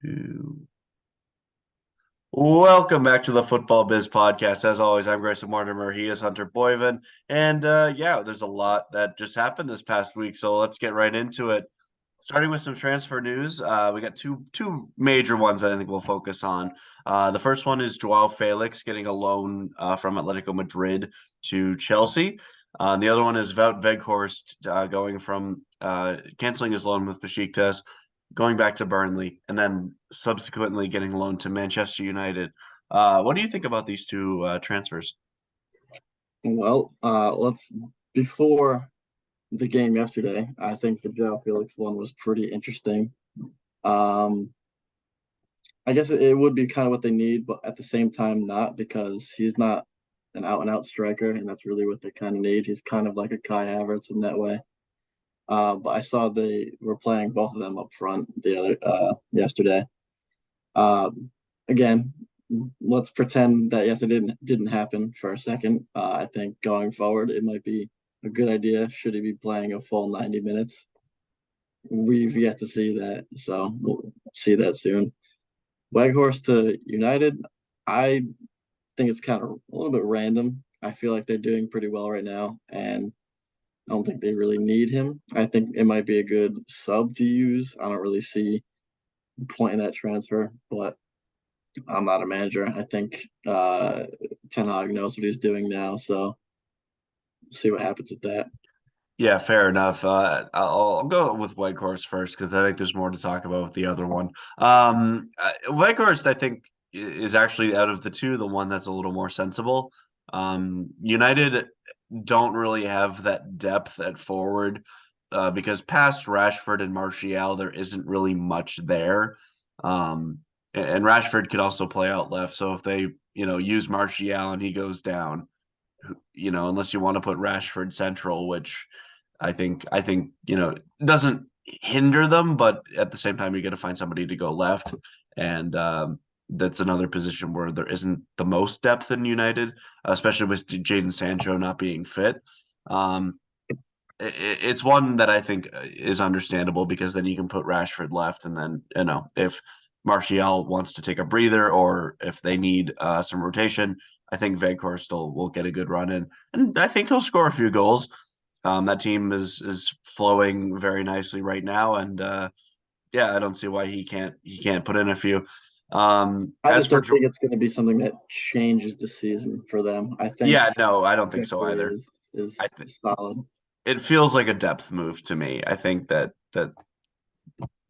Two. Welcome back to the Futbal Biz podcast. As always, I'm Graysen Mortimer. He is Hunter Boyven. And there's a lot that just happened this past week. So let's get right into it. Starting with some transfer news, we got two major ones that I think we'll focus on. The first one is Joao Felix getting a loan from Atletico Madrid to Chelsea. The other one is Wout Weghorst going from canceling his loan with Besiktas, going back to Burnley, and then subsequently getting loaned to Manchester United. What do you think about these two transfers? Let's before the game yesterday, I think the Joao Felix one was pretty interesting. Um, I guess it would be kind of what they need, but at the same time, not because he's not an out and out striker, and that's really what they kind of need. He's kind of like a Kai Havertz in that way. But I saw they were playing both of them up front the other yesterday. Um, Again, let's pretend that yes, it didn't happen for a second. I think going forward, it might be a good idea. Should he be playing a full 90 minutes? We've yet to see that, so we'll see that soon. Weghorst to United, I think it's kind of a little bit random. I feel like they're doing pretty well right now, and I don't think they really need him. I think it might be a good sub to use. I don't really see the point in that transfer, but I'm not a manager. I think Ten Hag knows what he's doing now, so see what happens with that. Yeah, fair enough. I'll go with Whitehorse first because I think there's more to talk about with the other one. Whitehorse, I think, is actually out of the two the one that's a little more sensible. United don't really have that depth at forward because past Rashford and Martial, there isn't really much there. And Rashford could also play out left. So if they, use Martial and he goes down, unless you want to put Rashford central, which I think doesn't hinder them, but at the same time you got to find somebody to go left, and that's another position where there isn't the most depth in United, especially with Jadon Sancho not being fit. Um, it's one that I think is understandable because then you can put Rashford left, and then if Martial wants to take a breather or if they need some rotation, I think Veghorst will get a good run in, and I think he'll score a few goals. That team is flowing very nicely right now, and yeah, I don't see why he can't put in a few. I As just for don't think it's going to be something that changes the season for them. I think yeah, no, I don't think so trajectory either. is I think solid. it feels like a depth move to me. I think that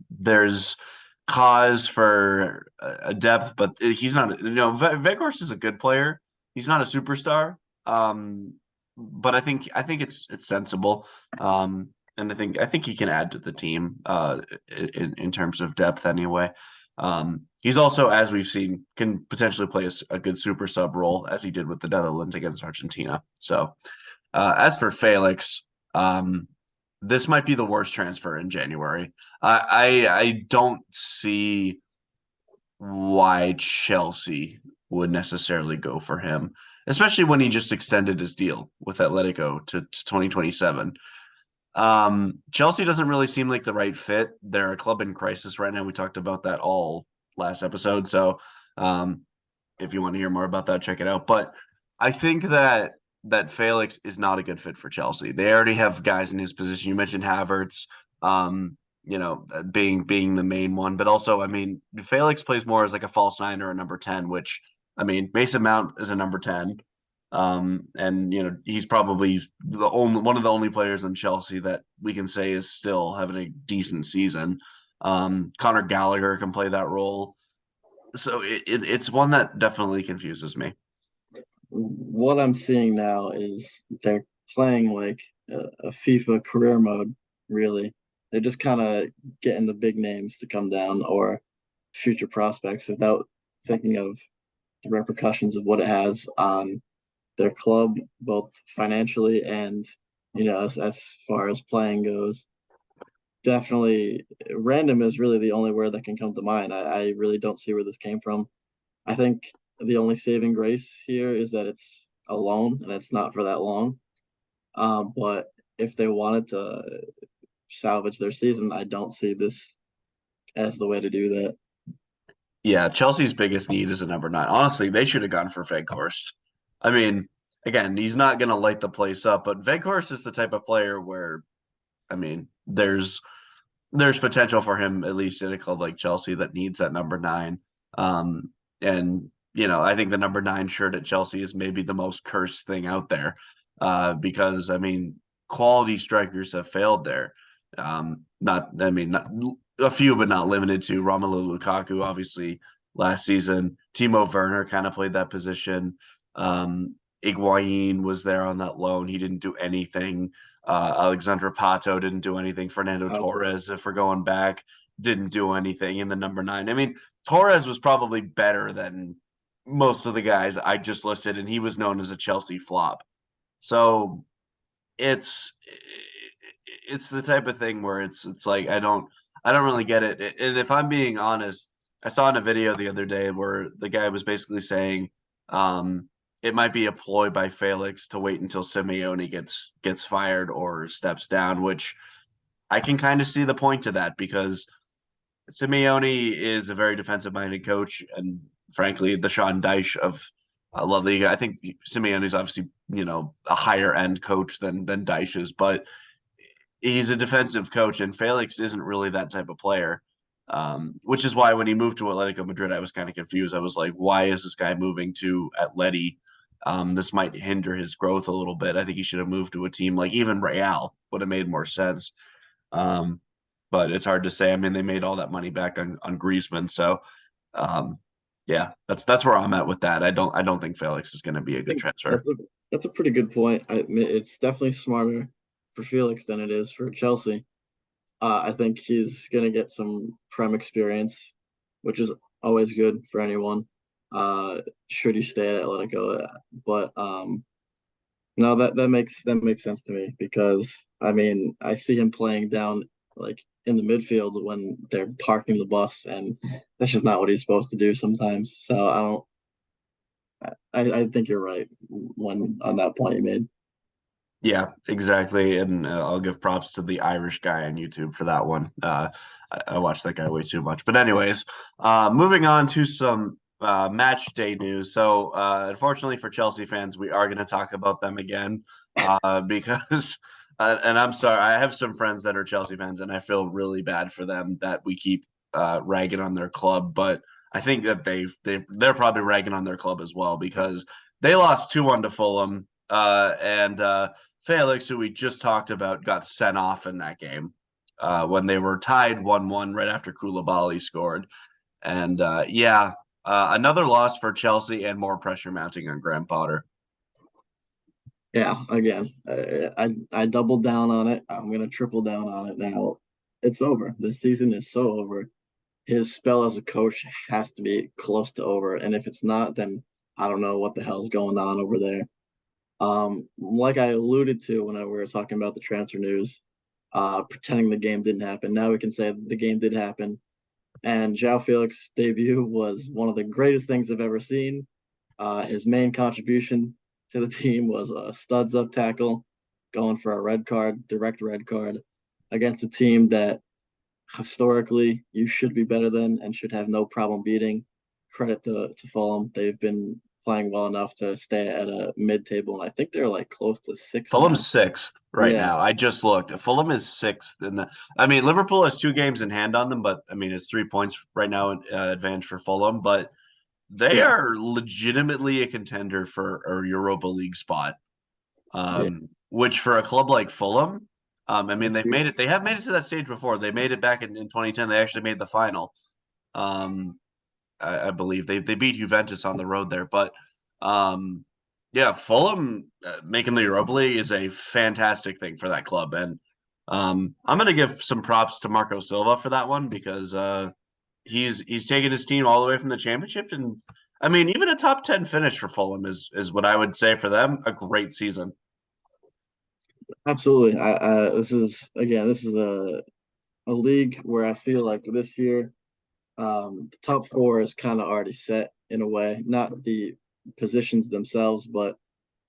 there's cause for a depth, but he's not. Veghorst is a good player. He's not a superstar. But I think it's sensible. And I think he can add to the team in terms of depth anyway. He's also, as we've seen, can potentially play a good super sub role as he did with the Netherlands against Argentina. So as for Felix, this might be the worst transfer in January. I don't see why Chelsea would necessarily go for him, especially when he just extended his deal with Atletico to 2027. Chelsea doesn't really seem like the right fit. They're a club in crisis right now. We talked about that all last episode. So um, if you want to hear more about that, check it out. But I think that Felix is not a good fit for Chelsea. They already have guys in his position. You mentioned Havertz, being the main one, but also, I mean, Felix plays more as like a false nine or a number 10, which I mean, Mason Mount is a number 10. And he's probably the only one of the only players in Chelsea that we can say is still having a decent season. Conor Gallagher can play that role. So it's one that definitely confuses me. What I'm seeing now is they're playing like a FIFA career mode, really. They're just kind of getting the big names to come down or future prospects without thinking of the repercussions of what it has on their club, both financially and as far as playing goes. Definitely, random is really the only word that can come to mind. I really don't see where this came from. I think the only saving grace here is that it's a loan and it's not for that long. But if they wanted to salvage their season, I don't see this as the way to do that. Yeah, Chelsea's biggest need is a number 9. Honestly, they should have gone for Veghorst. I mean, again, he's not going to light the place up, but Veghorst is the type of player where, I mean, there's potential for him at least in a club like Chelsea that needs that number 9. Um, and I think the number 9 shirt at Chelsea is maybe the most cursed thing out there, because I mean, quality strikers have failed there. Not a few, but not limited to Romelu Lukaku, obviously last season. Timo Werner kind of played that position. Higuain was there on that loan. He didn't do anything. Alexandre Pato didn't do anything. Fernando Okay. Torres, if we're going back, didn't do anything in the number 9. I mean, Torres was probably better than most of the guys I just listed, and he was known as a Chelsea flop. So it's it's the type of thing where it's like I don't really get it. And if I'm being honest, I saw in a video the other day where the guy was basically saying it might be a ploy by Felix to wait until Simeone gets fired or steps down, which I can kind of see the point to that because Simeone is a very defensive-minded coach, and frankly, the Sean Dyche of La Liga. I think Simeone is obviously a higher end coach than Dyche is, but he's a defensive coach, and Felix isn't really that type of player. Which is why when he moved to Atletico Madrid, I was kind of confused. I was like, why is this guy moving to Atleti? This might hinder his growth a little bit. I think he should have moved to a team like even Real would have made more sense. Um, but it's hard to say. I mean, they made all that money back on Griezmann, so um, yeah, that's where I'm at with that. I don't think Felix is going to be a I good think transfer. that's a pretty good point. I admit it's definitely smarter for Felix than it is for Chelsea. I think he's gonna get some prem experience, which is always good for anyone. Should he stay at Atletico? But no, that makes sense to me because I mean I see him playing down like in the midfield when they're parking the bus, and that's just not what he's supposed to do sometimes. So I don't. I think you're right when on that point you made. Yeah, exactly. And I'll give props to the Irish guy on YouTube for that one. I watched that guy way too much. But anyways, moving on to some match day news. So unfortunately for Chelsea fans, we are going to talk about them again because, and I'm sorry, I have some friends that are Chelsea fans, and I feel really bad for them that we keep ragging on their club. But I think that they're probably ragging on their club as well because they lost 2-1 to Fulham. And Felix, who we just talked about, got sent off in that game when they were tied 1-1 right after Koulibaly scored. And another loss for Chelsea and more pressure mounting on Graham Potter. Yeah, again, I doubled down on it. I'm gonna triple down on it now. It's over. This season is so over. His spell as a coach has to be close to over, and if it's not, then I don't know what the hell's going on over there. Like I alluded to when we were talking about the transfer news, pretending the game didn't happen. Now we can say the game did happen, and Joao Felix's debut was one of the greatest things I've ever seen. His main contribution to the team was a studs up tackle, going for a red card, direct red card, against a team that historically you should be better than and should have no problem beating. Credit to Fulham. They've been playing well enough to stay at a mid table, and I think they're like close to six Fulham's now. sixth right Yeah, now. I just looked. Fulham is sixth in the. I mean, Liverpool has 2 games in hand on them, but I mean, it's 3 points right now advantage for Fulham. But they still. are legitimately a contender for a Europa League spot. Yeah, Which for a club like Fulham, I mean, that's they've made huge. it. They have made it to that stage before. They made it back in 2010. They actually made the final. Um, I believe they beat Juventus on the road there, but um, yeah, Fulham making the Europa League is a fantastic thing for that club, and I'm going to give some props to Marco Silva for that one because he's taken his team all the way from the championship, and I mean, even a top 10 finish for Fulham is what I would say for them a great season. Absolutely. This is a league where I feel like this year, the top four is kind of already set in a way. Not the positions themselves, but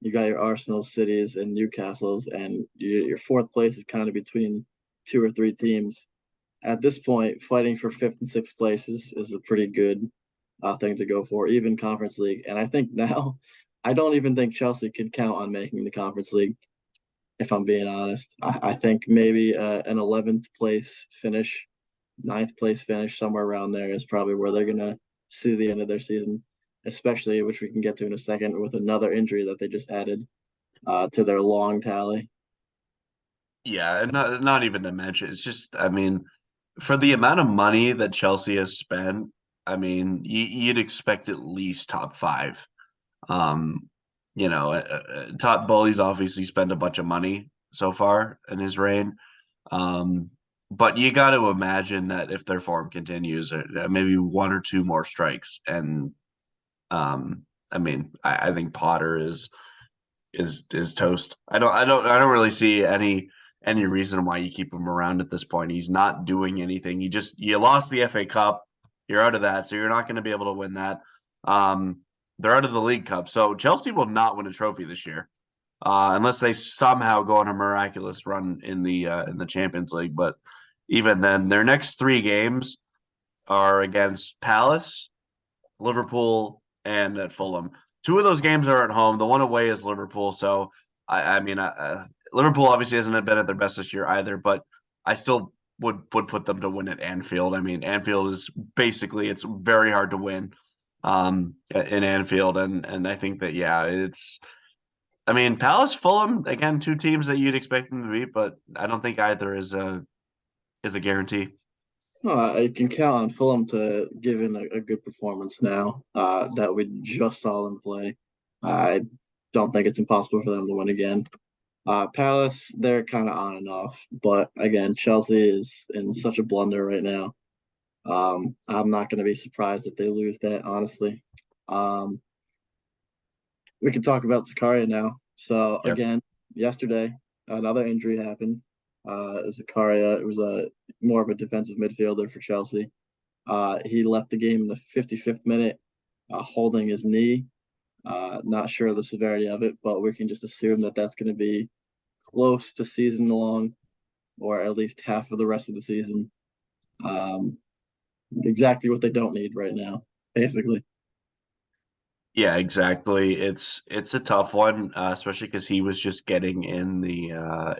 you got your Arsenal cities and Newcastle's, and your fourth place is kind of between two or three teams. At this point, fighting for fifth and sixth places is a pretty good. thing to go for, even Conference League. And I think now, I don't even think Chelsea could count on making the Conference League, if I'm being honest. I think maybe an 11th place finish, ninth place finish, somewhere around there is probably where they're going to see the end of their season, especially, which we can get to in a second, with another injury that they just added to their long tally. Yeah, and not even to mention, it's just, I mean, for the amount of money that Chelsea has spent, I mean, you'd expect at least top five. Um, Todd Bowley's obviously spent a bunch of money so far in his reign. Um, but you got to imagine that if their form continues, maybe one or two more strikes, and I mean, I think Potter is toast. I don't really see any reason why you keep him around at this point. He's not doing anything. You lost the FA Cup. You're out of that, so you're not going to be able to win that. Um, they're out of the League Cup, so Chelsea will not win a trophy this year, unless they somehow go on a miraculous run in the Champions League. But even then, their next three games are against Palace, Liverpool, and at Fulham. Two of those games are at home. The one away is Liverpool. So I mean, Liverpool obviously hasn't been at their best this year either, but I still would put them to win at Anfield. I mean, Anfield is basically, it's very hard to win in Anfield, and I think that, yeah, it's. I mean, Palace, Fulham, again, two teams that you'd expect them to beat, but I don't think either is a guarantee. Well, I can count on Fulham to give in a good performance now that we just saw them play. I don't think it's impossible for them to win again. Palace, they're kind of on and off, but again, Chelsea is in such a blunder right now. I'm not going to be surprised if they lose that, honestly. Um, we can talk about Zakaria now. So Yeah. again, yesterday, another injury happened. Zakaria, it was a more of a defensive midfielder for Chelsea. He left the game in the 55th minute, holding his knee. Not sure of the severity of it, but we can just assume that that's going to be close to season long, or at least half of the rest of the season. Um, exactly what they don't need right now, basically. Yeah, exactly. It's a tough one, especially because he was just getting in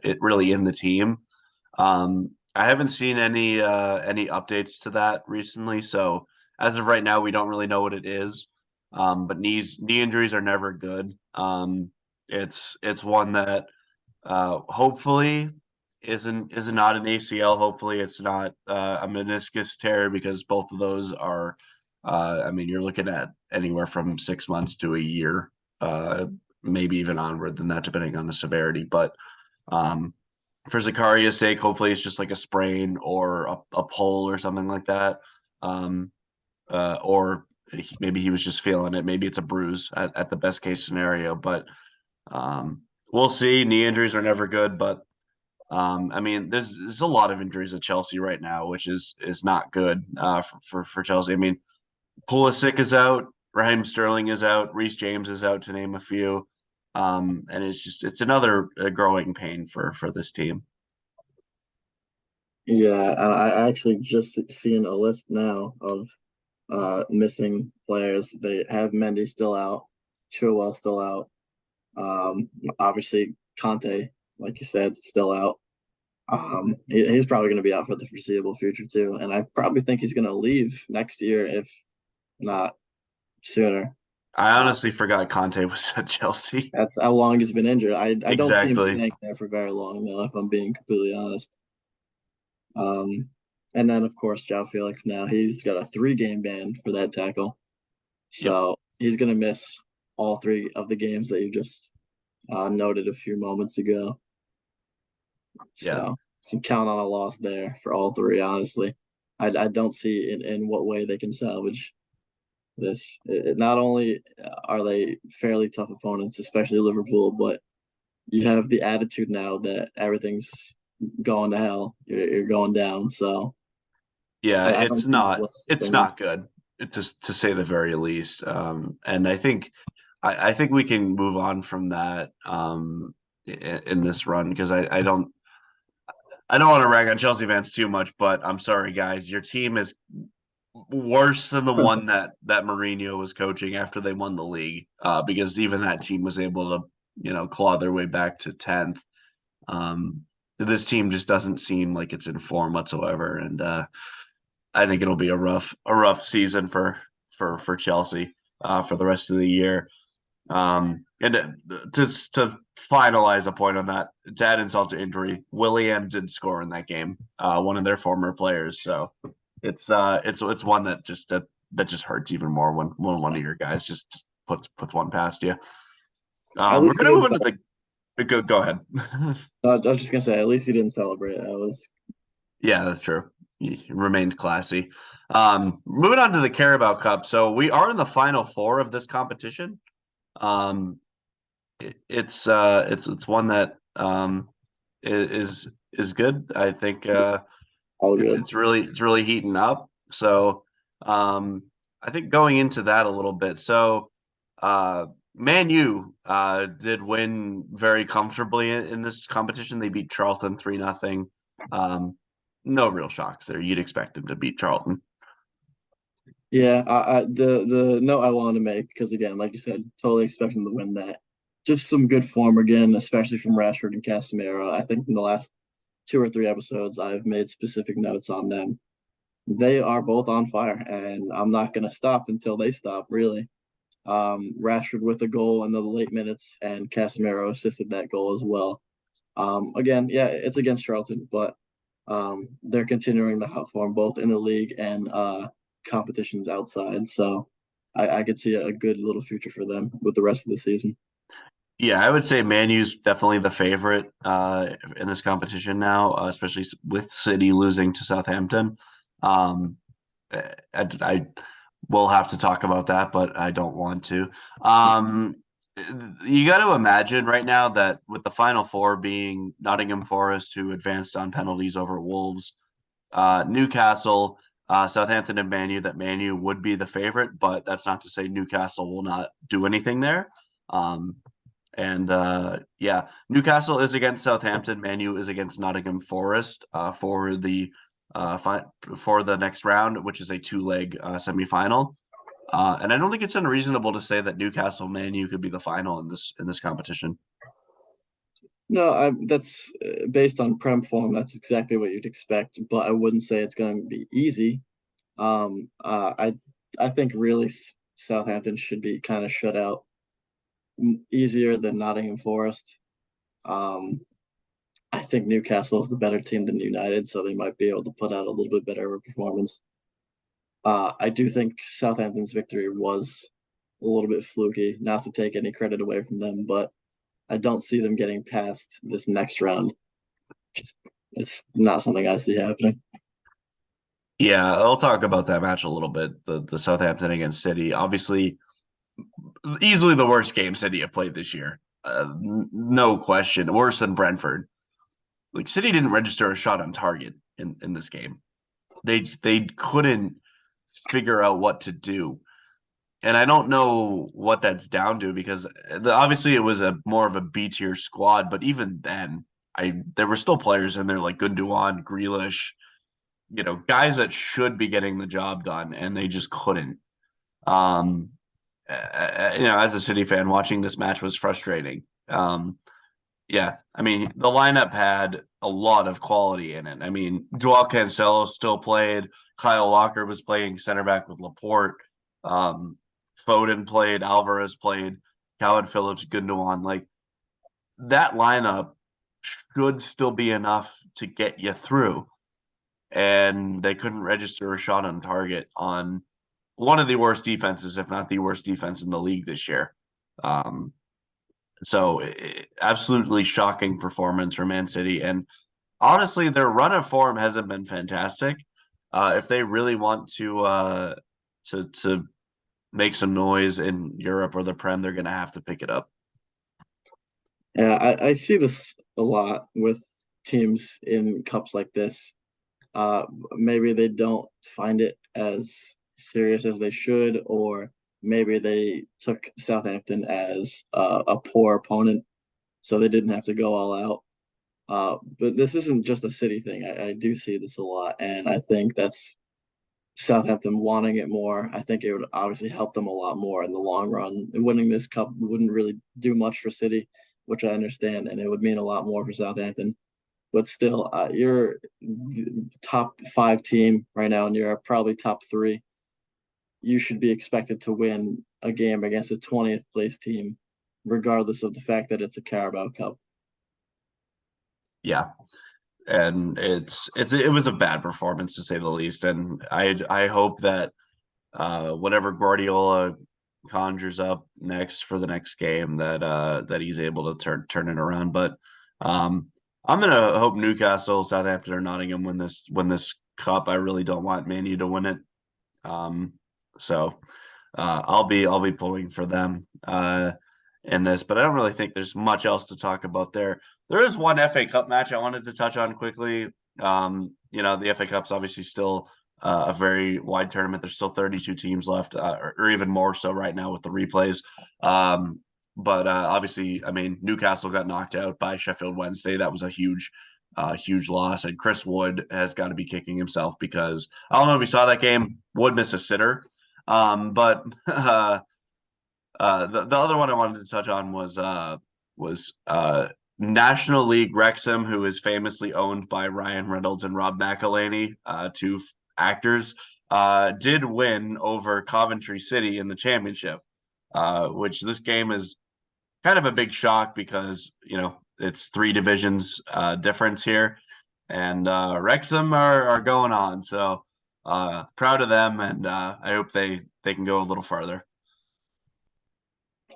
it really in the team. I haven't seen any updates to that recently, so as of right now, we don't really know what it is. But knee injuries are never good. It's one that hopefully is not an ACL. Hopefully, it's not a meniscus tear, because both of those are. I mean, you're looking at anywhere from 6 months to a year, uh, maybe even onward than that, depending on the severity. But um, for Zakaria's sake, hopefully it's just like a sprain or a pull or something like that. Um, or maybe he was just feeling it. Maybe it's a bruise at the best case scenario. But we'll see. Knee injuries are never good, but I mean, there's a lot of injuries at Chelsea right now, which is not good for Chelsea. I mean, Pulisic is out, Raheem Sterling is out, Reece James is out, to name a few. And it's another growing pain for this team. Yeah, I actually just seeing a list now of missing players. They have Mendy still out, Chilwell still out. Obviously Conte, like you said, still out. He's probably going to be out for the foreseeable future too, and I probably think he's going to leave next year, if not sooner. I Uh, honestly forgot Conte was at Chelsea. that's how long he's been injured. I don't see him Exactly. staying there for very long, though, if I'm being completely honest. Um, and then of course Joao Felix, now he's got a 3 game ban for that tackle, Yep. so he's going to miss all 3 of the games that you just noted a few moments ago. Yeah. So you can count on a loss there for all 3. Honestly, I don't see in what way they can salvage this. Not only are they fairly tough opponents, especially Liverpool, but you have the attitude now that everything's going to hell. You're going down. So Yeah, I don't see what's it's stopping them. not good, to say the very least. And I think we can move on from that in this run, because I don't want to rag on Chelsea fans too much, but I'm sorry, guys. Your team is worse than the one that Mourinho was coaching after they won the league, because even that team was able to, claw their way back to 10th. Um, this team just doesn't seem like it's in form whatsoever, and I think it'll be a rough season for Chelsea for the rest of the year. And to finalize a point on that, to add insult to injury, Willian did score in that game, one of their former players. So it's one that just hurts even more when one of your guys just puts one past you. At We're least he gonna move didn't. into the go ahead. I was just gonna say, at least he didn't celebrate. I was. Yeah, that's true. He remained classy. Moving on to the Carabao Cup. So we are in the final four of this competition. Um, it's one that is good. I think All it's good. it's really heating up. So I think going into that a little bit. So Man U did win very comfortably in this competition. They beat Charlton 3-0. No real shocks there. You'd expect them to beat Charlton. Yeah, the note I wanted to make, because again, like you said, totally expecting to win that. Just some good form again, especially from Rashford and Casemiro. I think in the last 2 or 3 episodes, I've made specific notes on them. They are both on fire, and I'm not gonna stop until they stop, really. Rashford with a goal in the late minutes, and Casemiro assisted that goal as well. Again, yeah, it's against Charlton, but they're continuing the hot form both in the league and competitions outside. So I could see a good little future for them with the rest of the season. Yeah, I would say Man U's definitely the favorite in this competition now, especially with City losing to Southampton. Um, I will have to talk about that, but I don't want to. Um, you got to imagine right now that with the final four being Nottingham Forest, who advanced on penalties over Wolves, Newcastle, Southampton, and Man U, that Man U would be the favorite, but that's not to say Newcastle will not do anything there. Um, and yeah, Newcastle is against Southampton. Man U is against Nottingham Forest for the next round, which is a two-leg semifinal. And I don't think it's unreasonable to say that Newcastle Man U could be the final in this competition. No, that's based on Prem form. That's exactly what you'd expect, but I wouldn't say it's going to be easy. Um, uh, I I think really Southampton should be kind of shut out easier than Nottingham Forest. Um, I think Newcastle is the better team than United, so they might be able to put out a little bit better of a performance. I do think Southampton's victory was a little bit fluky, not to take any credit away from them, but I don't see them getting past this next round. Just, it's not something I see happening. Yeah, I'll talk about that match a little bit. The Southampton against City, obviously, easily the worst game City have played this year. No question, worse than Brentford. Like City didn't register a shot on target in this game. They couldn't figure out what to do. And I don't know what that's down to because obviously it was a more of a B tier squad, but even then, there were still players in there like Gundogan, Grealish, guys that should be getting the job done, and they just couldn't. Um, as a City fan, watching this match was frustrating. Yeah, I mean, the lineup had a lot of quality in it. I mean, Joao Cancelo still played. Kyle Walker was playing center back with Laporte. Um, Foden played. Alvarez played. Calvin Phillips, Gundogan. Like that lineup should still be enough to get you through. And they couldn't register a shot on target on one of the worst defenses, if not the worst defense in the league this year. Um, so absolutely shocking performance from Man City. And honestly, their run of form hasn't been fantastic. If they really want to make some noise in Europe or the Prem, they're going to have to pick it up. Yeah, I see this a lot with teams in cups like this. Maybe they don't find it as serious as they should, or maybe they took Southampton as a poor opponent, so they didn't have to go all out. But this isn't just a City thing. I do see this a lot, and I think that's Southampton wanting it more. I think it would obviously help them a lot more in the long run. Winning this cup wouldn't really do much for City, which I understand, and it would mean a lot more for Southampton. But still, you're top five team right now, and you're probably top three. You should be expected to win a game against a 20th place team, regardless of the fact that it's a Carabao Cup. Yeah, and it was a bad performance to say the least. And I hope that whatever Guardiola conjures up next for the next game that he's able to turn it around. But um, I'm gonna hope Newcastle, Southampton, or Nottingham win this cup. I really don't want Man U to win it. Um, so I'll be pulling for them in this, but I don't really think there's much else to talk about there. There is one FA Cup match I wanted to touch on quickly. The FA Cup's obviously still a very wide tournament. There's still 32 teams left, or even more so right now with the replays. But obviously, I mean, Newcastle got knocked out by Sheffield Wednesday. That was a huge loss. And Chris Wood has got to be kicking himself because I don't know if you saw that game. Wood missed a sitter. But the other one I wanted to touch on was National League Wrexham, who is famously owned by Ryan Reynolds and Rob McElhenney, two actors, did win over Coventry City in the championship, which this game is kind of a big shock because it's three divisions difference here, and Wrexham are going on. So proud of them, and I hope they can go a little farther.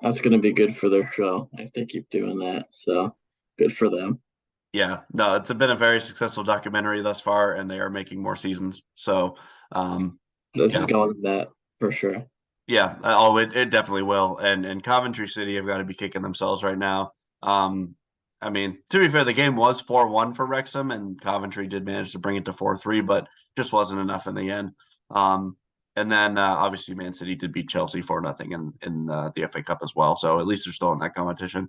That's going to be good for their show if they keep doing that. So good for them. Yeah, no, it's been a very successful documentary thus far, and they are making more seasons. So, This is yeah, going to that for sure. yeah. Oh, it definitely will. And Coventry City have got to be kicking themselves right now. I mean, to be fair, the game was 4-1 for Wrexham, and Coventry did manage to bring it to 4-3, but just wasn't enough in the end. And then obviously Man City did beat Chelsea 4-0 in the FA Cup as well. So at least they're still in that competition.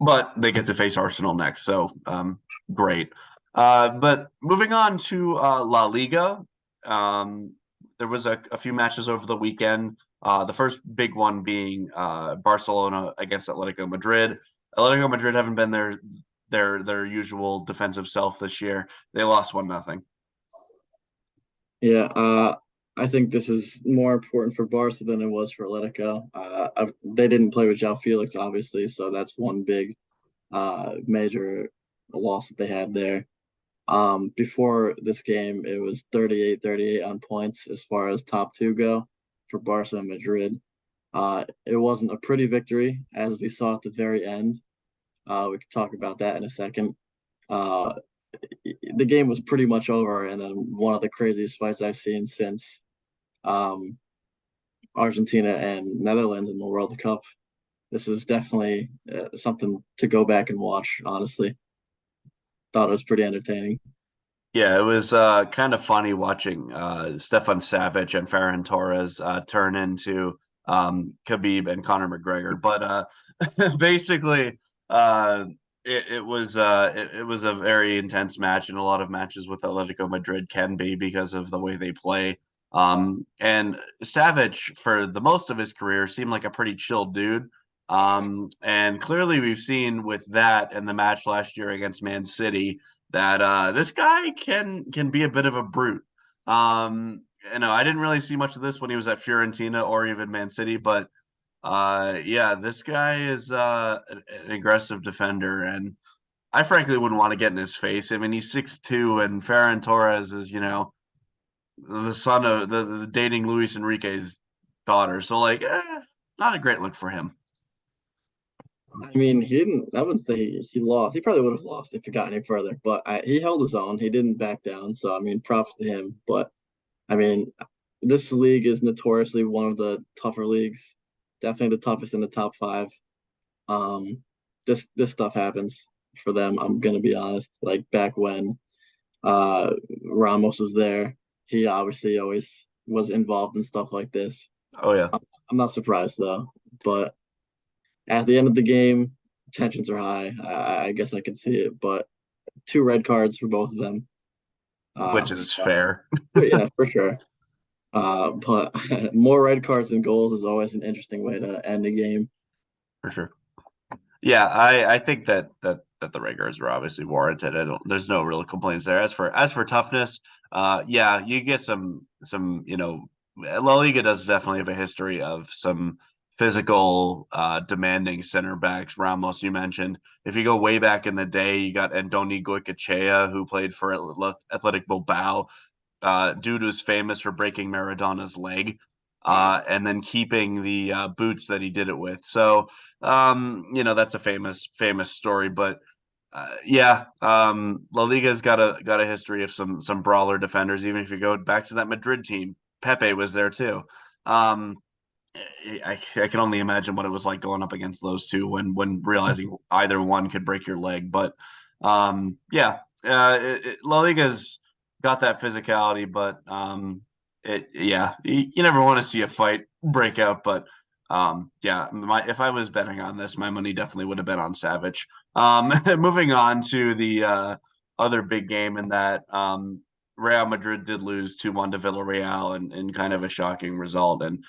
But they get to face Arsenal next, so great. But moving on to La Liga, there was a few matches over the weekend. The first big one being Barcelona against Atletico Madrid. Atletico Madrid haven't been their usual defensive self this year. They lost 1-0. Yeah, I think this is more important for Barca than it was for Atletico. They didn't play with Joao Felix, obviously, so that's one big major loss that they had there. Before this game, it was 38-38 on points as far as top two go for Barca and Madrid. It wasn't a pretty victory, as we saw at the very end. We could talk about that in a second. Uh, the game was pretty much over, and then one of the craziest fights I've seen since um, Argentina and Netherlands in the World Cup. This was definitely something to go back and watch. Honestly, thought it was pretty entertaining. Yeah, it was kind of funny watching Stefan Savic and Ferran Torres turn into Khabib and Conor McGregor. But basically, uh, it was a very intense match, and a lot of matches with Atletico Madrid can be because of the way they play. And Savic, for the most of his career, seemed like a pretty chill dude. And clearly, we've seen with that and the match last year against Man City that this guy can be a bit of a brute. I didn't really see much of this when he was at Fiorentina or even Man City, but yeah, this guy is an aggressive defender, and I frankly wouldn't want to get in his face. I mean, he's 6'2", and Ferran Torres is the son of the dating Luis Enrique's daughter, so not a great look for him. I mean, he didn't. I wouldn't say he lost. He probably would have lost if he got any further. But he held his own. He didn't back down. So I mean, props to him. But I mean, this league is notoriously one of the tougher leagues. Definitely the toughest in the top five. Um, this stuff happens for them. I'm gonna be honest. Like back when Ramos was there, he obviously always was involved in stuff like this. Oh yeah. I'm not surprised though. But at the end of the game, tensions are high. I guess I can see it, but two red cards for both of them. Which is fair. But yeah, for sure. But more red cards than goals is always an interesting way to end a game. For sure. Yeah, I think that the Raiders are obviously warranted. There's no real complaints there. As for toughness, yeah, you get some La Liga does definitely have a history of some physical, demanding center backs. Ramos, you mentioned. If you go way back in the day, you got Andoni Goicoechea, who played for Athletic Bilbao, dude who's famous for breaking Maradona's leg, and then keeping the boots that he did it with. So, that's a famous story. But yeah, La Liga's got a history of some brawler defenders. Even if you go back to that Madrid team, Pepe was there too. Um, I can only imagine what it was like going up against those two when realizing either one could break your leg. But yeah, La Liga's got that physicality, but yeah, you never want to see a fight break out. But yeah, if I was betting on this, my money definitely would have been on Savage. Moving on to the other big game in that Real Madrid did lose 2-1 to Villarreal in kind of a shocking result. And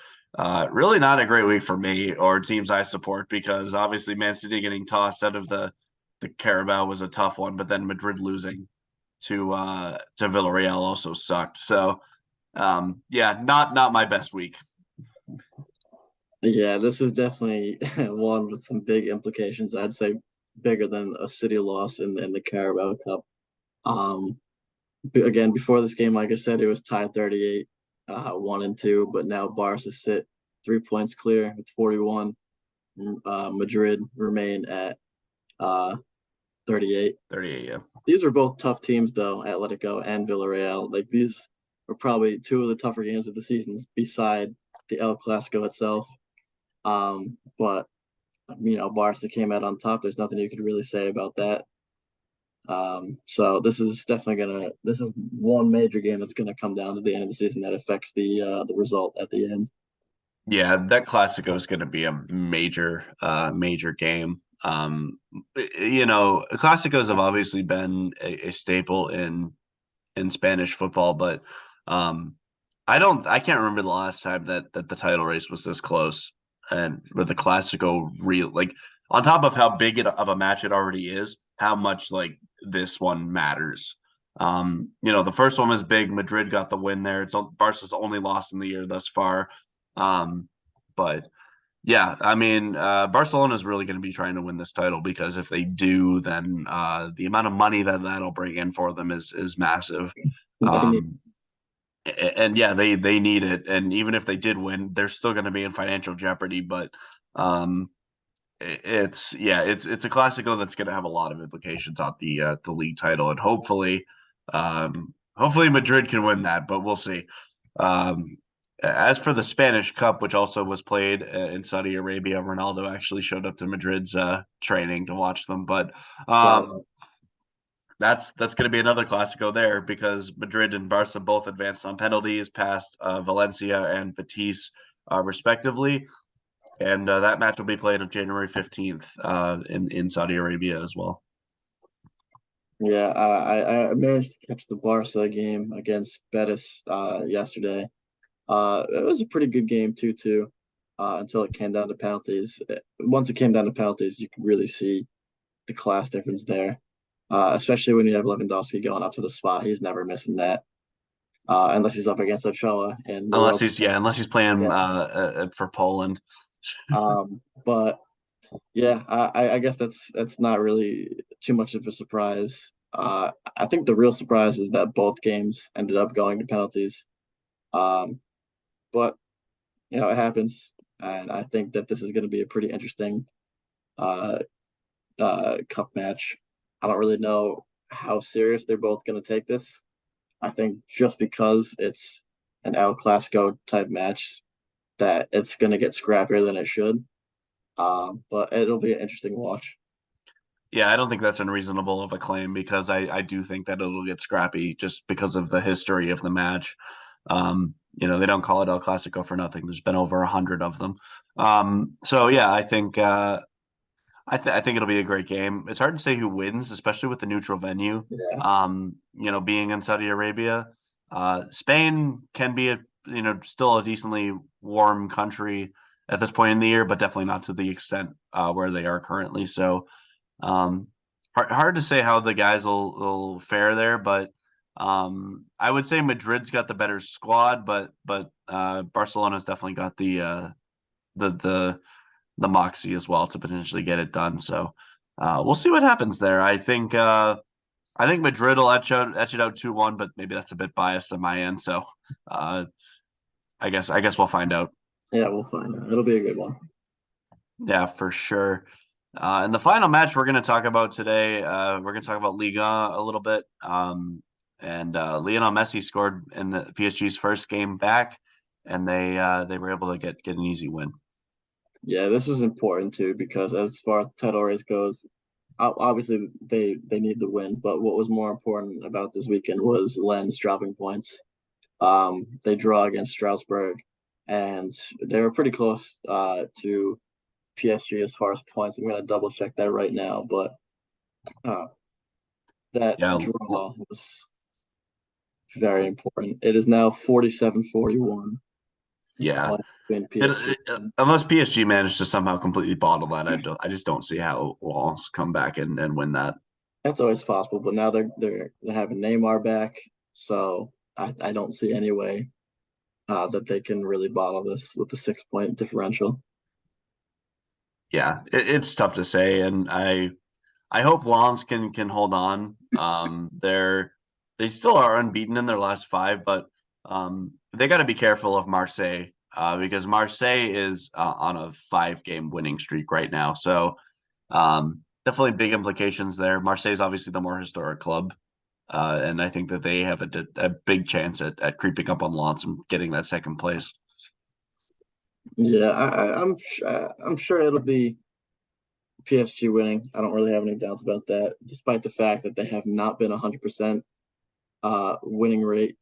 really not a great week for me or teams I support because obviously Man City getting tossed out of the Carabao was a tough one, but then Madrid losing to Villarreal also sucked. So yeah, not my best week. Yeah, this is definitely one with some big implications. I'd say bigger than a City loss in the Carabao Cup. Um, Again, before this game, like I said, it was tied 38, 1-2, but now Barca sit 3 points clear with 41. Madrid remain at 38. 38, yeah. These are both tough teams, though, Atletico and Villarreal. Like these are probably two of the tougher games of the season, beside the El Clasico itself. But Barca came out on top. There's nothing you could really say about that. So this is one major game that's gonna come down to the end of the season that affects the result at the end. Yeah, that Classico is going to be a major game. Classicos have obviously been a staple in Spanish football, but um, I can't remember the last time that the title race was this close, and with the Classico real like on top of how big of a match it already is, how much like this one matters. The first one was big. Madrid got the win there. It's Barca's only loss in the year thus far. Um, but yeah, I mean, Barcelona is really going to be trying to win this title because if they do, then the amount of money that'll bring in for them is massive. They need, Um, and yeah, they need it. And even if they did win, they're still going to be in financial jeopardy. But um, it's a Classico that's going to have a lot of implications on the league title, and hopefully Madrid can win that, but we'll see. Um, as for the Spanish Cup, which also was played in Saudi Arabia, Ronaldo actually showed up to Madrid's training to watch them. But so that's going to be another Classico there because Madrid and Barca both advanced on penalties past Valencia and Betis, respectively. And that match will be played on January 15th in Saudi Arabia as well. yeah, I managed to catch the Barca game against Betis yesterday. It was a pretty good game too, until it came down to penalties. Once it came down to penalties, you could really see the class difference there. Especially when you have Lewandowski going up to the spot. He's never missing that. Unless he's up against Ochoa in the Unless World he's yeah, unless he's playing Cup. for Poland. But yeah, I guess that's not really too much of a surprise. I think the real surprise is that both games ended up going to penalties. Um, but it happens, and I think that this is going to be a pretty interesting uh, cup match. I don't really know how serious they're both going to take this. I think just because it's an El Clasico type match, that it's going to get scrappier than it should. But it'll be an interesting watch. Yeah, I don't think that's unreasonable of a claim because I do think that it'll get scrappy just because of the history of the match. They don't call it El Clasico for nothing. There's been over 100 of them. So yeah, I think it'll be a great game. It's hard to say who wins, especially with the neutral venue. Yeah, Being in Saudi Arabia, Spain can be a still a decently warm country at this point in the year, but definitely not to the extent where they are currently. So um, hard to say how the guys will fare there, but I would say Madrid's got the better squad, but Barcelona's definitely got the the the moxie as well to potentially get it done. So we'll see what happens there. I think Madrid will etch it out 2-1, but maybe that's a bit biased on my end. So uh, I guess we'll find out. Yeah, we'll find out. It'll be a good one. Yeah, for sure. And the final match we're going to talk about today, we're going to talk about Liga a little bit. And Lionel Messi scored in the PSG's first game back, and they were able to get an easy win. Yeah, this is important too because as far as the title race goes, obviously they need the win. But what was more important about this weekend was Lens dropping points. They draw against Strasbourg, and they were pretty close to PSG as far as points. I'm gonna double check that right now, but uh, that Yeah, draw was very important. It is now 47-41. Six yeah. points between PSG. Unless PSG managed to somehow completely bottle that, I just don't see how Walls come back and win that. That's always possible, but now they're having Neymar back, so I don't see any way that they can really bottle this with the 6 point differential. Yeah, it's tough to say, and I hope Lens can hold on. They still are unbeaten in their last five, but they got to be careful of Marseille because Marseille is on a 5 game winning streak right now. So definitely big implications there. Marseille is obviously the more historic club, and I think that they have a big chance at creeping up on Lens and getting that second place. Yeah, I'm sure it'll be PSG winning. I don't really have any doubts about that, despite the fact that they have not been 100% winning rate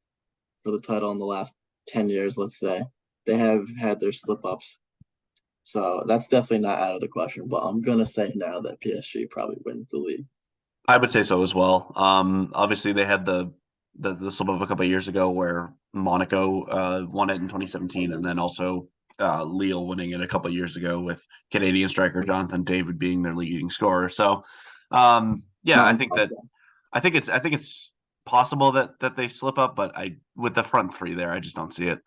for the title in the last 10 years, let's say. They have had their slip ups. So that's definitely not out of the question. But I'm going to say now that PSG probably wins the league. I would say so as well. Obviously they had the slip of a couple of years ago where Monaco won it in 2017, and then also Lille winning it a couple of years ago with Canadian striker Jonathan David being their leading scorer. So, yeah, I think it's possible that they slip up, but I with the front three there, I just don't see it.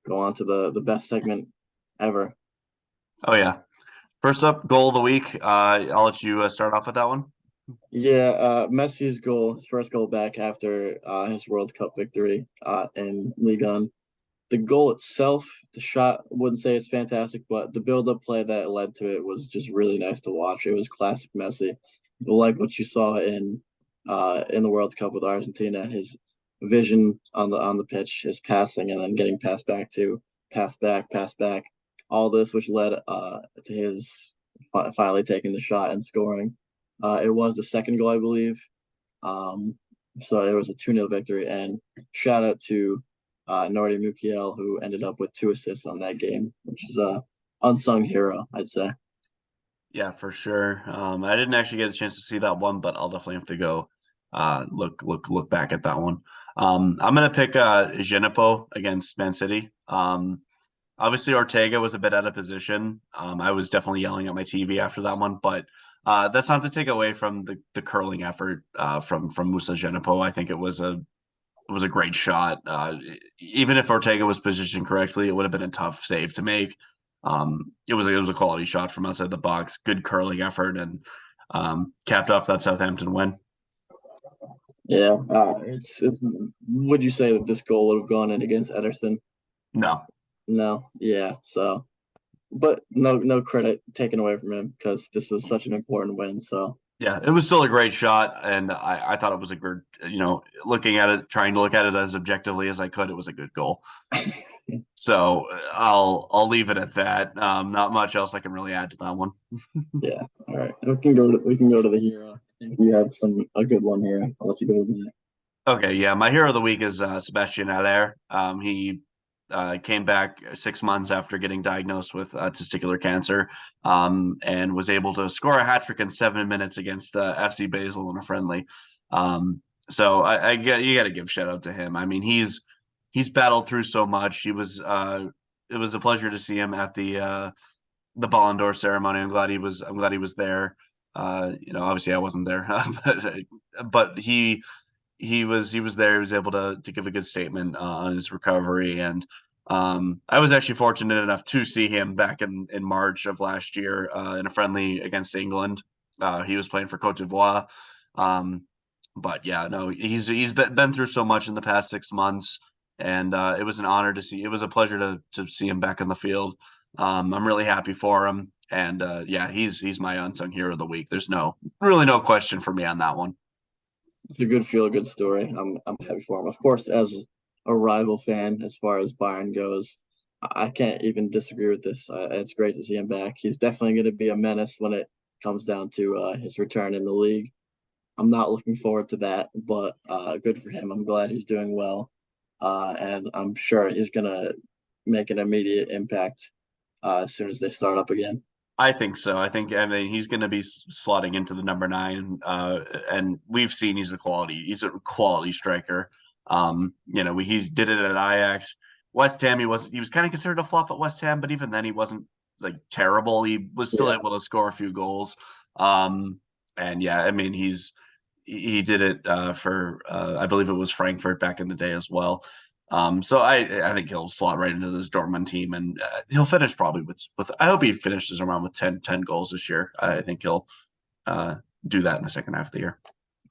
Go on to the best segment ever. Oh yeah. First up, goal of the week. I'll let you start off with that one. Yeah, Messi's goal, his first goal back after his World Cup victory in Ligue 1. The goal itself, the shot, wouldn't say it's fantastic, but the build-up play that led to it was just really nice to watch. It was classic Messi, like what you saw in the World Cup with Argentina. His vision on the pitch, his passing, and then getting passed back to pass back. All this, which led to his finally taking the shot and scoring. It was the second goal, I believe. So it was a 2-0 victory. And shout out to Nordi Mukiel, who ended up with 2 assists on that game, which is a unsung hero, I'd say. Yeah, for sure. I didn't actually get a chance to see that one, but I'll definitely have to go look back at that one. I'm gonna pick Genepo against Man City. Obviously Ortega was a bit out of position. I was definitely yelling at my TV after that one, but that's not to take away from the curling effort from Musa Genepo. I think it was a great shot. Even if Ortega was positioned correctly, it would have been a tough save to make. It was a quality shot from outside the box, good curling effort, and capped off that Southampton win. Yeah, it's. Would you say that this goal would have gone in against Ederson? No, No. Yeah. So, but no credit taken away from him because this was such an important win. So yeah, it was still a great shot, and I thought it was a good, looking at it, trying to look at it as objectively as I could, it was a good goal. So I'll leave it at that. Not much else I can really add to that one. yeah. All right. We can go to the hero. I think you have a good one here. I'll let you go with that. Okay, yeah, my hero of the week is Sebastian Haller. He came back 6 months after getting diagnosed with testicular cancer, and was able to score a hat trick in 7 minutes against FC Basel in a friendly. So I get you got to give shout out to him. I mean, he's battled through so much. It was a pleasure to see him at the Ballon d'Or ceremony. I'm glad he was there. Obviously I wasn't there, but he was there. He was able to give a good statement on his recovery, and I was actually fortunate enough to see him back in March of last year in a friendly against England. He was playing for Cote d'Ivoire. Um, but yeah, no, he's been through so much in the past 6 months, and it was an honor to see. It was a pleasure to see him back in the field. I'm really happy for him, and yeah, he's my unsung hero of the week. There's no question for me on that one. It's a good feel good story. I'm happy for him. Of course, as a rival fan, as far as Bayern goes, I can't even disagree with this. It's great to see him back. He's definitely going to be a menace when it comes down to his return in the league. I'm not looking forward to that, but good for him. I'm glad he's doing well, and I'm sure he's going to make an immediate impact as soon as they start up again. I think so. I mean he's going to be slotting into the number nine, and we've seen he's a quality striker. He's did it at Ajax, West Ham. He was kind of considered a flop at West Ham, but even then he wasn't like terrible. He was still Yeah, able to score a few goals. Um, and yeah, I mean he did it for I believe it was Frankfurt back in the day as well. So I think he'll slot right into this Dortmund team, and he'll finish probably with. I hope he finishes around with 10 goals this year. I think he'll uh, do that in the second half of the year.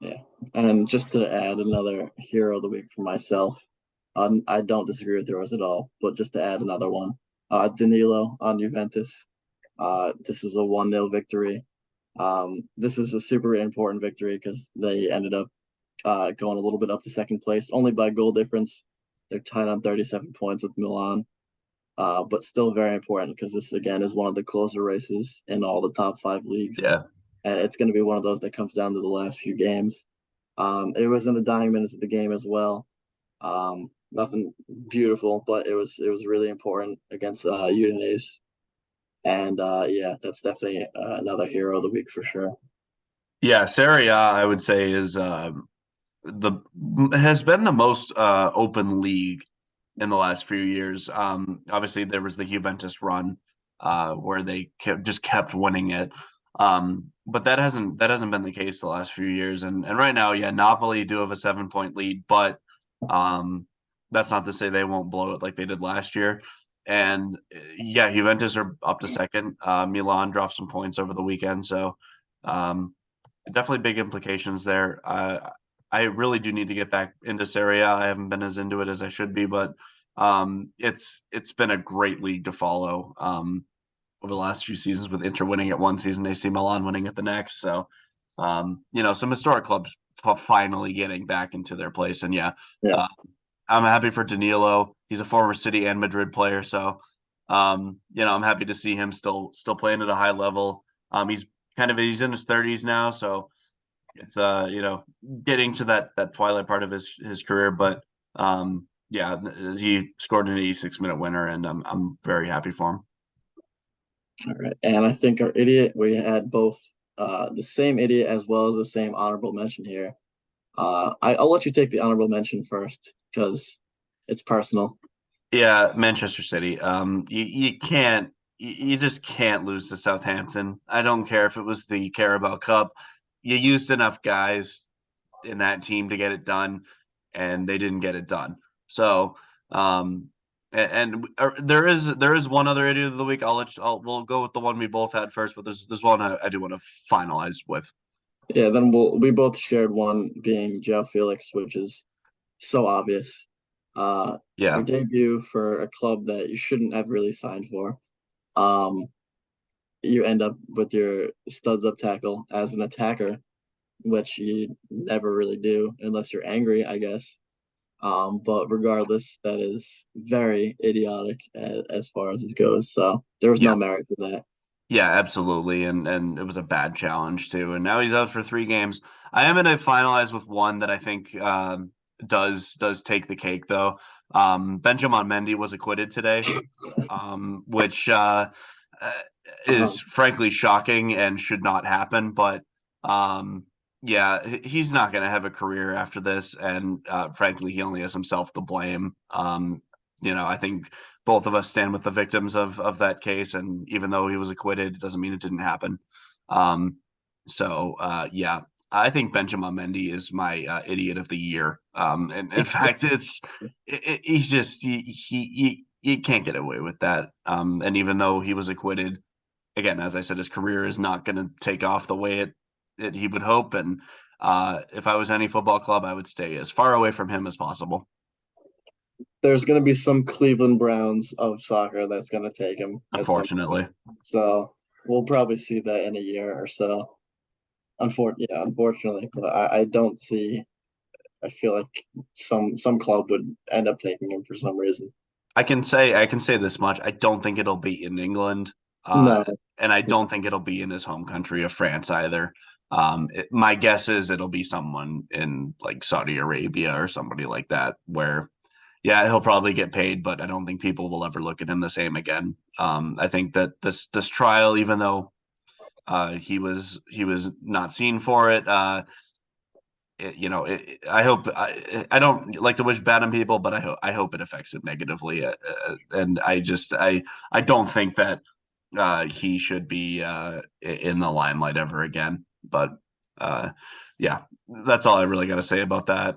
yeah. And just to add another hero of the week for myself, I don't disagree with yours at all, but just to add another one, Danilo on Juventus. This was a 1-0 victory. This is a super important victory because they ended up going a little bit up to second place, only by goal difference. They're tied on 37 points with Milan, but still very important because this, again, is one of the closer races in all the top five leagues. Yeah, And it's going to be one of those that comes down to the last few games. It was in the dying minutes of the game as well. Nothing beautiful, but it was really important against Udinese. And yeah, that's definitely another hero of the week for sure. yeah. Serie A, I would say, is the has been the most open league in the last few years. Obviously, there was the Juventus run where they just kept winning it. But that hasn't been the case the last few years. And right now, yeah, Napoli do have a 7 point lead, but um, that's not to say they won't blow it like they did last year. And yeah, Juventus are up to second. Milan dropped some points over the weekend, so um, definitely big implications there. I really do need to get back into Serie A. I haven't been as into it as I should be, but it's been a great league to follow over the last few seasons with Inter winning it one season, AC Milan winning it the next. So some historic clubs finally getting back into their place. And yeah, Yeah, uh, I'm happy for Danilo. He's a former City and Madrid player, so I'm happy to see him still playing at a high level. He's in his 30s now, so it's getting to that twilight part of his career. But yeah, he scored an 86-minute winner, and I'm very happy for him. all right. And I think our idiot, we had both the same idiot as well as the same honorable mention here. I'll let you take the honorable mention first because it's personal. Yeah, Manchester City. You just can't lose to Southampton. I don't care if it was the Carabao Cup. You used enough guys in that team to get it done, and they didn't get it done. So, there is one other idiot of the week. We'll go with the one we both had first, but there's one I do want to finalize with. Yeah, then we both shared one being Joao Felix, which is so obvious. Your Yeah, debut for a club that you shouldn't have really signed for. Um, you end up with your studs up tackle as an attacker, which you never really do unless you're angry, I guess. But regardless, that is very idiotic as far as it goes. So there was yeah, no merit to that. yeah, absolutely, and it was a bad challenge too. And now he's out for 3 games. I am going to finalize with one that I think does take the cake though. Benjamin Mendy was acquitted today, which uh, Uh, is frankly shocking and should not happen. But um, Yeah, he's not going to have a career after this, and frankly, he only has himself to blame. I think both of us stand with the victims of that case, and even though he was acquitted, it doesn't mean it didn't happen. Um, yeah, I think Benjamin Mendy is my idiot of the year. And in fact, he's just he can't get away with that. And even though he was acquitted, again, as I said, his career is not going to take off the way it he would hope. And if I was any football club, I would stay as far away from him as possible. There's going to be some Cleveland Browns of soccer that's going to take him at some Unfortunately, point. So we'll probably see that in a year or so. Unfortunately, but I don't see. I feel like some club would end up taking him for some reason. I can say this much: I don't think it'll be in England, No, and I don't think it'll be in his home country of France either. My guess is it'll be someone in like Saudi Arabia or somebody like that, where yeah, he'll probably get paid, but I don't think people will ever look at him the same again. I think that this trial, even though he was not seen for it, I hope I don't like to wish bad on people, but I hope it affects him negatively, and I don't think that he should be in the limelight ever again. But uh, yeah, that's all I really got to say about that.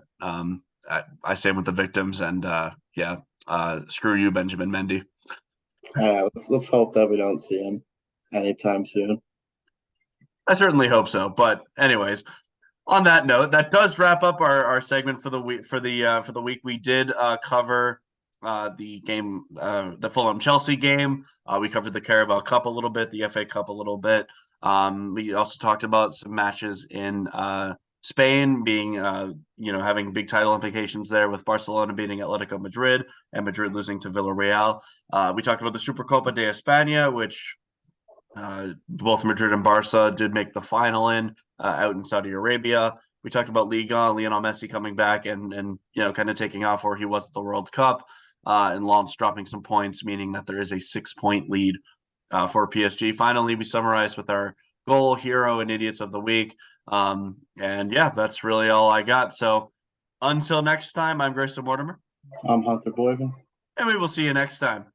I stand with the victims, and yeah, screw you, Benjamin Mendy. let's hope that we don't see him anytime soon. I certainly hope so. But anyways, on that note, that does wrap up our segment for the week. For the week, we did cover the game, the Fulham Chelsea game. We covered the Carabao Cup a little bit, the FA Cup a little bit. We also talked about some matches in Spain, being having big title implications there, with Barcelona beating Atletico Madrid and Madrid losing to Villarreal. We talked about the Super Copa de Espana, which both Madrid and Barca did make the final out in Saudi Arabia. We talked about Liga, Lionel Messi coming back and kind of taking off where he was at the World Cup, and Lens dropping some points, meaning that there is a 6-point lead for PSG. Finally, we summarize with our goal, hero, and idiots of the week. And yeah, that's really all I got. So until next time, I'm Grayson Mortimer, I'm Hunter Boykin. and we will see you next time.